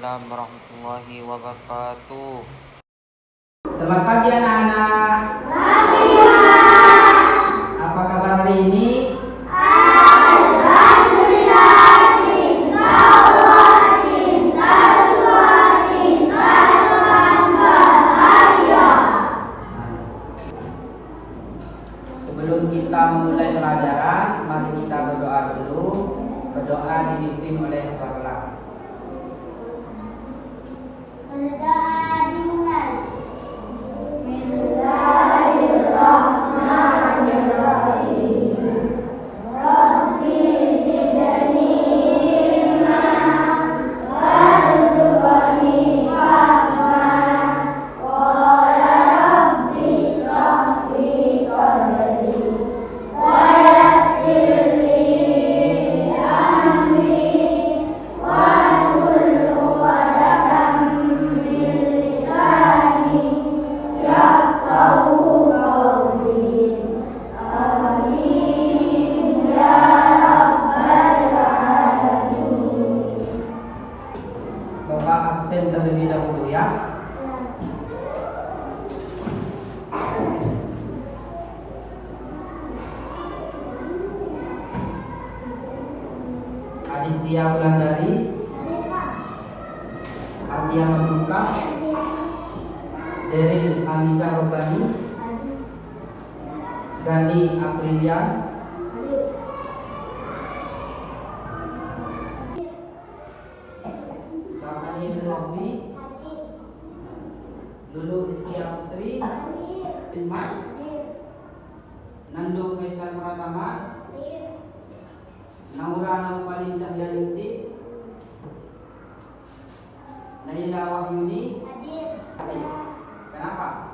Waalaikumsalam warahmatullahi wabarakatuh. Selamat pagi anak-anak. Apa kabar hari ini? Sebelum kita memulai pelajaran, mari kita berdoa dulu. Berdoa dipimpin oleh ketua kelas. Bapak absen terlebih dahulu ya. Aditya Wulandari, Ardia Mabuka, Derin Anissa Robani, Gani Aprilian, Bakani Robi, Lulu Istia Putri, Ilma, Nando Faisal Pratama, Naura Naupalin Cahyaningsih, Naila Wahyuni. Hadir. Kenapa?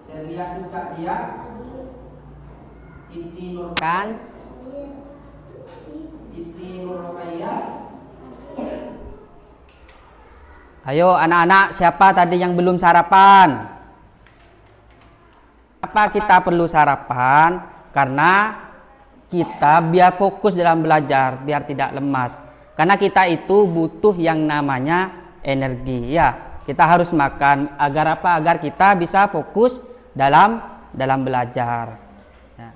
Serlia Nusadia, Siti Nurkan, Siti Nurokaya. Ayo anak-anak, siapa tadi yang belum sarapan? Apa kita perlu sarapan? Karena kita biar fokus dalam belajar, biar tidak lemas. Karena kita itu butuh yang namanya energi. Ya, kita harus makan agar apa? Agar kita bisa fokus dalam belajar. Ya,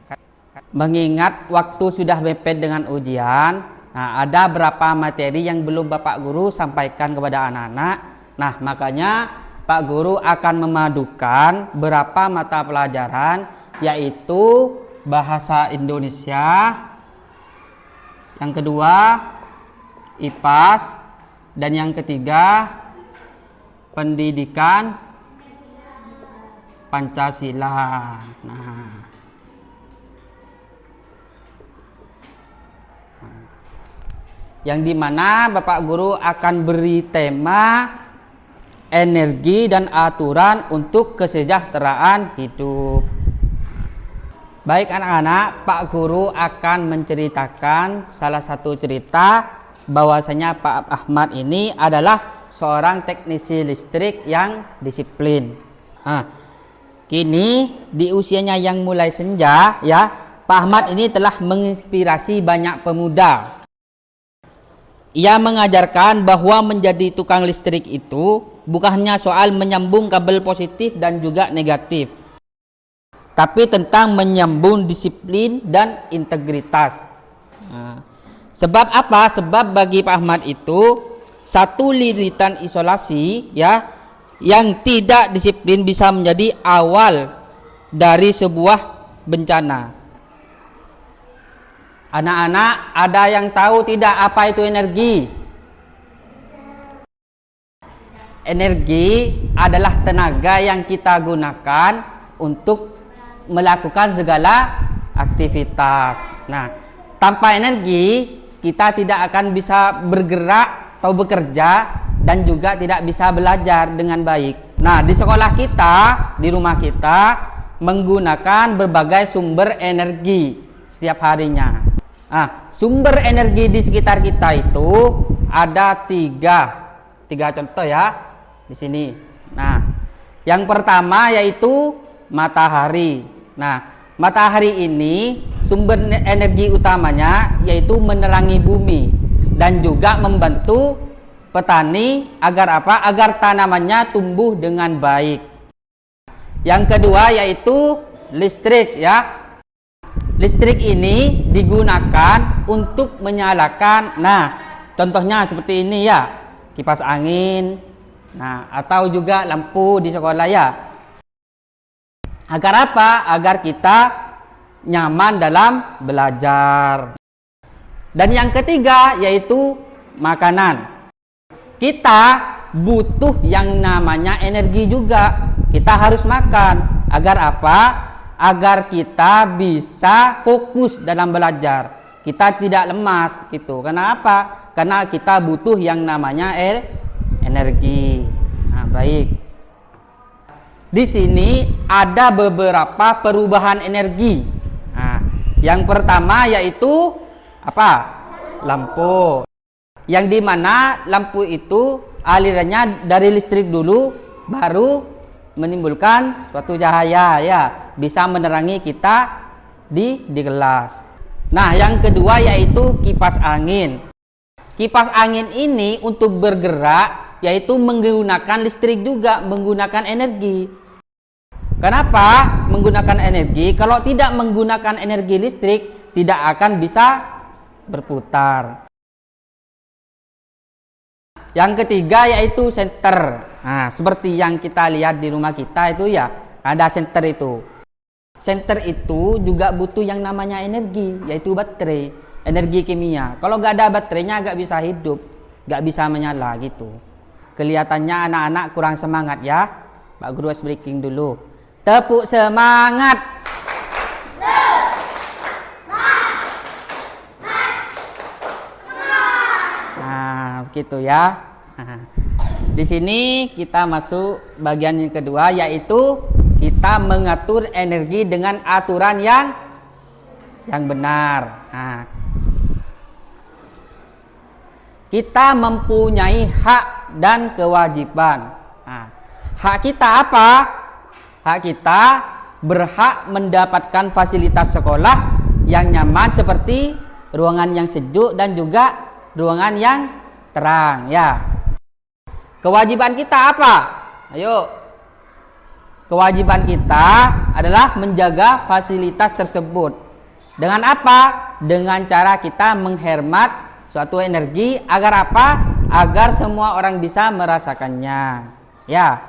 mengingat waktu sudah mepet dengan ujian, nah ada berapa materi yang belum Bapak Guru sampaikan kepada anak-anak. Nah, makanya Pak Guru akan memadukan berapa mata pelajaran, yaitu Bahasa Indonesia, yang kedua IPAS, dan yang ketiga Pendidikan Pancasila. Nah, yang dimana Bapak Guru akan beri tema energi dan aturan untuk kesejahteraan hidup. Baik anak-anak, Pak Guru akan menceritakan salah satu cerita bahwasanya Pak Ahmad ini adalah seorang teknisi listrik yang disiplin. Kini di usianya yang mulai senja, ya, Pak Ahmad ini telah menginspirasi banyak pemuda. Ia mengajarkan bahwa menjadi tukang listrik itu bukan hanya soal menyambung kabel positif dan juga negatif, tapi tentang menyambung disiplin dan integritas. Sebab apa? Sebab bagi Pak Ahmad itu satu lilitan isolasi, ya, yang tidak disiplin bisa menjadi awal dari sebuah bencana. Anak-anak, ada yang tahu tidak apa itu energi? Energi adalah tenaga yang kita gunakan untuk melakukan segala aktivitas. Nah, tanpa energi kita tidak akan bisa bergerak atau bekerja dan juga tidak bisa belajar dengan baik. Nah, di sekolah kita, di rumah kita menggunakan berbagai sumber energi setiap harinya. Sumber energi di sekitar kita itu ada tiga contoh ya di sini. Nah, yang pertama yaitu matahari. Nah, matahari ini sumber energi utamanya yaitu menerangi bumi. dan juga membantu petani agar apa? Agar tanamannya tumbuh dengan baik. Yang kedua yaitu listrik ya. Listrik ini digunakan untuk menyalakan, nah contohnya seperti ini ya, kipas angin, nah atau juga lampu di sekolah ya. Agar apa? Agar kita nyaman dalam belajar. Dan yang ketiga yaitu makanan. Kita butuh yang namanya energi juga. Kita harus makan. Agar apa? Agar kita bisa fokus dalam belajar. Kita tidak lemas gitu. Karena apa? Karena kita butuh yang namanya energi. Nah, baik. Di sini ada beberapa perubahan energi. Nah, yang pertama yaitu apa? Lampu. Yang dimana lampu itu alirannya dari listrik dulu, baru menimbulkan suatu cahaya ya, bisa menerangi kita di kelas. Nah, yang kedua yaitu kipas angin. Kipas angin ini untuk bergerak yaitu menggunakan listrik juga, menggunakan energi. Kenapa menggunakan energi? Kalau tidak menggunakan energi listrik tidak akan bisa berputar. Yang ketiga yaitu senter. Nah, seperti yang kita lihat di rumah kita itu ya, ada senter itu. Senter itu juga butuh yang namanya energi, yaitu baterai, energi kimia. Kalau nggak ada baterainya nggak bisa hidup, nggak bisa menyala gitu. Kelihatannya anak-anak kurang semangat ya. Pak Guru ice breaking dulu. Tepuk semangat. Nah, begitu ya. Nah, di sini kita masuk bagian yang kedua yaitu kita mengatur energi dengan aturan yang benar. Nah, kita mempunyai hak dan kewajiban. Nah, hak kita apa? Hak kita berhak mendapatkan fasilitas sekolah yang nyaman seperti ruangan yang sejuk dan juga ruangan yang terang ya. Kewajiban kita apa? Ayo. Kewajiban kita adalah menjaga fasilitas tersebut. Dengan apa? Dengan cara kita menghemat suatu energi agar apa? Agar semua orang bisa merasakannya. Ya.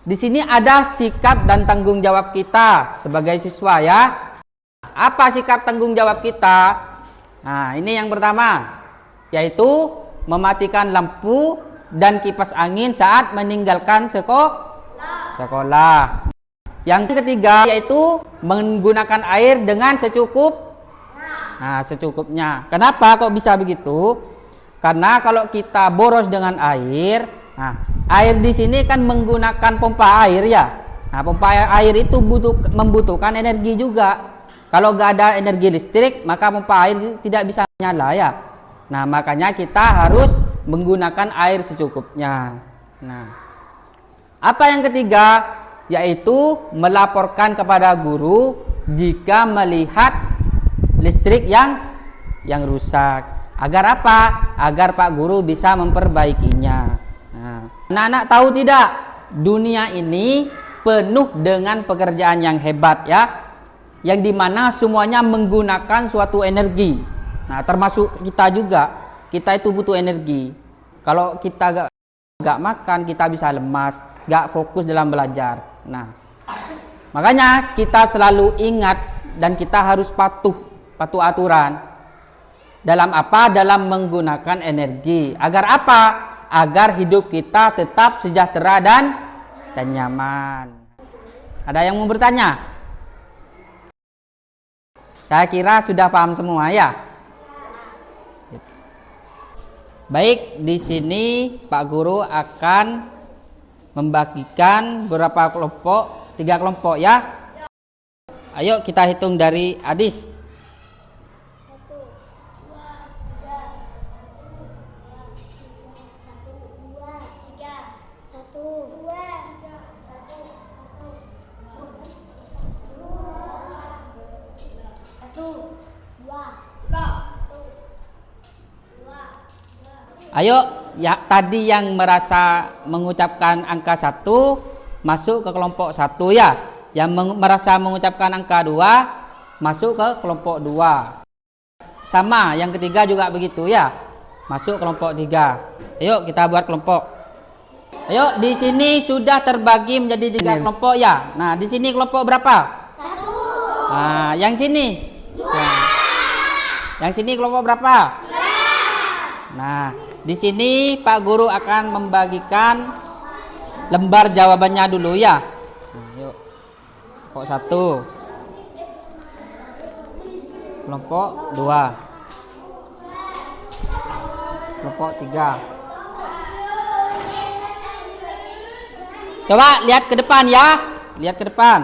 Di sini ada sikap dan tanggung jawab kita sebagai siswa ya. Apa sikap tanggung jawab kita? Nah, ini yang pertama, yaitu mematikan lampu dan kipas angin saat meninggalkan sekolah. Yang ketiga yaitu menggunakan air dengan secukupnya. Kenapa kok bisa begitu? Karena kalau kita boros dengan air, nah, air di sini kan menggunakan pompa air ya. Nah, pompa air itu membutuhkan energi juga. Kalau nggak ada energi listrik, maka pompa air tidak bisa nyala ya. Nah, makanya kita harus menggunakan air secukupnya. Nah, apa yang ketiga? Yaitu melaporkan kepada guru jika melihat listrik yang rusak. Agar apa? Agar Pak Guru bisa memperbaikinya. Nah, anak-anak tahu tidak? Dunia ini penuh dengan pekerjaan yang hebat ya. Yang dimana semuanya menggunakan suatu energi. Nah, termasuk kita juga. Kita itu butuh energi. Kalau kita gak makan, kita bisa lemas, gak fokus dalam belajar. Nah, makanya kita selalu ingat dan kita harus patuh aturan. Dalam apa? Dalam menggunakan energi. Agar apa? Agar hidup kita tetap sejahtera dan nyaman. Ada yang mau bertanya? Saya kira sudah paham semua ya. Baik, di sini Pak Guru akan membagikan beberapa kelompok, 3 kelompok ya. Ayo kita hitung dari Adis. 1, Ayo, ya tadi yang merasa mengucapkan angka 1 masuk ke kelompok 1 ya. Yang merasa mengucapkan angka 2 masuk ke kelompok 2. Sama, yang ketiga juga begitu ya. Masuk kelompok 3. Ayo kita buat kelompok. Ayo, di sini sudah terbagi menjadi 3 kelompok ya. Nah, di sini kelompok berapa? 1. Nah, yang sini? 2. Yang sini kelompok berapa? 3. Nah, di sini Pak Guru akan membagikan lembar jawabannya dulu ya. Nah, yuk. Kelompok 1. Kelompok 2. Kelompok 3. Coba lihat ke depan ya. Lihat ke depan.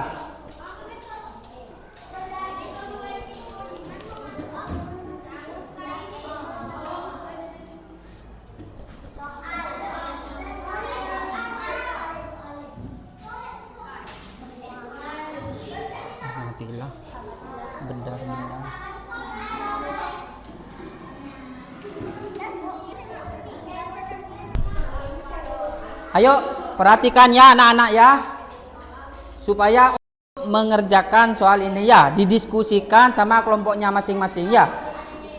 Matilah. Benda-benda. Ayo perhatikan ya anak-anak ya, supaya mengerjakan soal ini ya, didiskusikan sama kelompoknya masing-masing ya.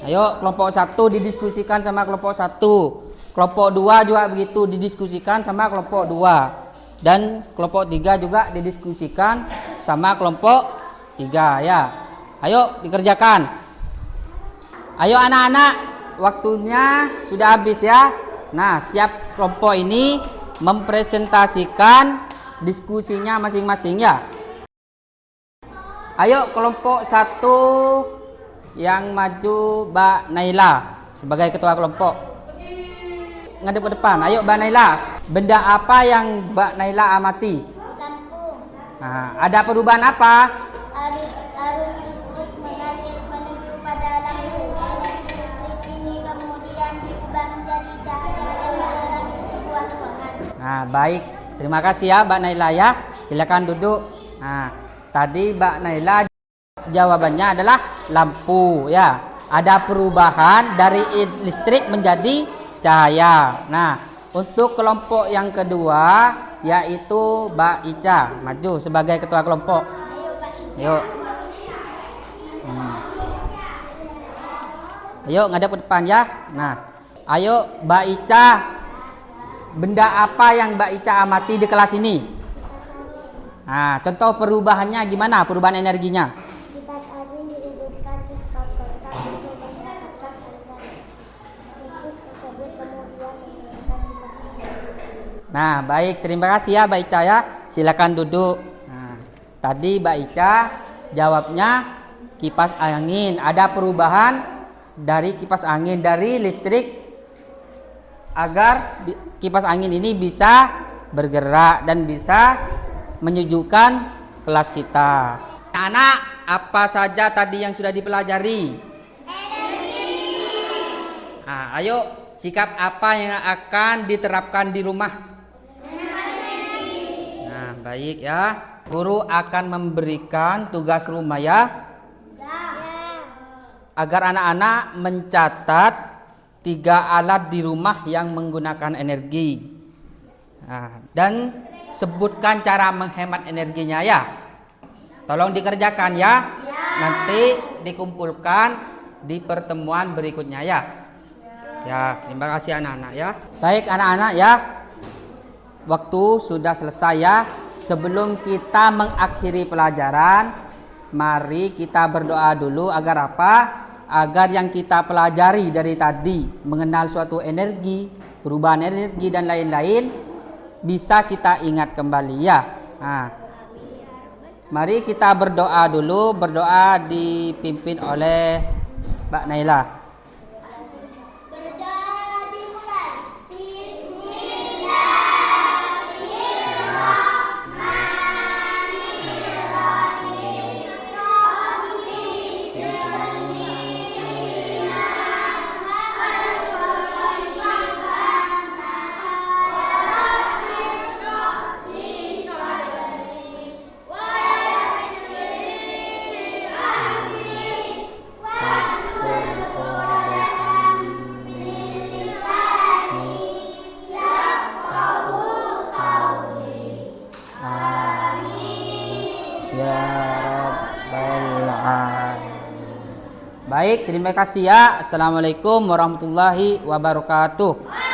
Ayo kelompok 1 didiskusikan sama kelompok 1, kelompok 2 juga begitu, didiskusikan sama kelompok 2, dan kelompok 3 juga didiskusikan sama kelompok 3 ya. Ayo dikerjakan. Ayo anak-anak, waktunya sudah habis ya. Nah, siap kelompok ini mempresentasikan diskusinya masing-masing ya. Ayo kelompok 1 yang maju Mbak Naila sebagai ketua kelompok. Ngadep ke depan. Ayo Mbak Naila. Benda apa yang Mbak Naila amati? Lampu. Nah, ada perubahan apa? Arus listrik mengalir menuju pada lampu. Energi listrik ini kemudian diubah menjadi cahaya yang menerangi sebuah ruangan. Nah, baik. Terima kasih ya Mbak Naila ya. Silakan duduk. Nah, tadi Mbak Naila jawabannya adalah lampu ya. Ada perubahan dari listrik menjadi cahaya. Nah, untuk kelompok yang kedua yaitu Mbak Ica, maju sebagai ketua kelompok. Yuk. Ayo ngadep ke depan ya. Nah, ayo Mbak Ica. Benda apa yang Mbak Ica amati di kelas ini? Nah, contoh perubahannya gimana? Perubahan energinya? Kipas angin dihidupkan di stop kontak untuk mendapatkan aliran listrik tersebut kemudian menggunakan kipas angin. Nah, baik. Terima kasih ya Mbak Ica ya. Silakan duduk. Nah, tadi Mbak Ica jawabnya kipas angin. Ada perubahan dari kipas angin dari listrik agar kipas angin ini bisa bergerak dan bisa menyejukkan kelas kita. Anak, apa saja tadi yang sudah dipelajari? Energi. Nah, ayo sikap apa yang akan diterapkan di rumah? Nah, baik ya. Guru akan memberikan tugas rumah ya. Agar anak-anak mencatat 3 alat di rumah yang menggunakan energi. Nah, dan sebutkan cara menghemat energinya ya. Tolong dikerjakan ya. Nanti dikumpulkan di pertemuan berikutnya ya. Ya, terima kasih anak-anak ya. Baik anak-anak ya. Waktu sudah selesai ya. Sebelum kita mengakhiri pelajaran, mari kita berdoa dulu agar apa? Agar yang kita pelajari dari tadi, mengenal suatu energi, perubahan energi dan lain-lain, bisa kita ingat kembali ya. Nah, mari kita berdoa dulu. Berdoa dipimpin oleh Mbak Naila. Berdoa dimulai. Baik, terima kasih ya. Assalamualaikum warahmatullahi wabarakatuh.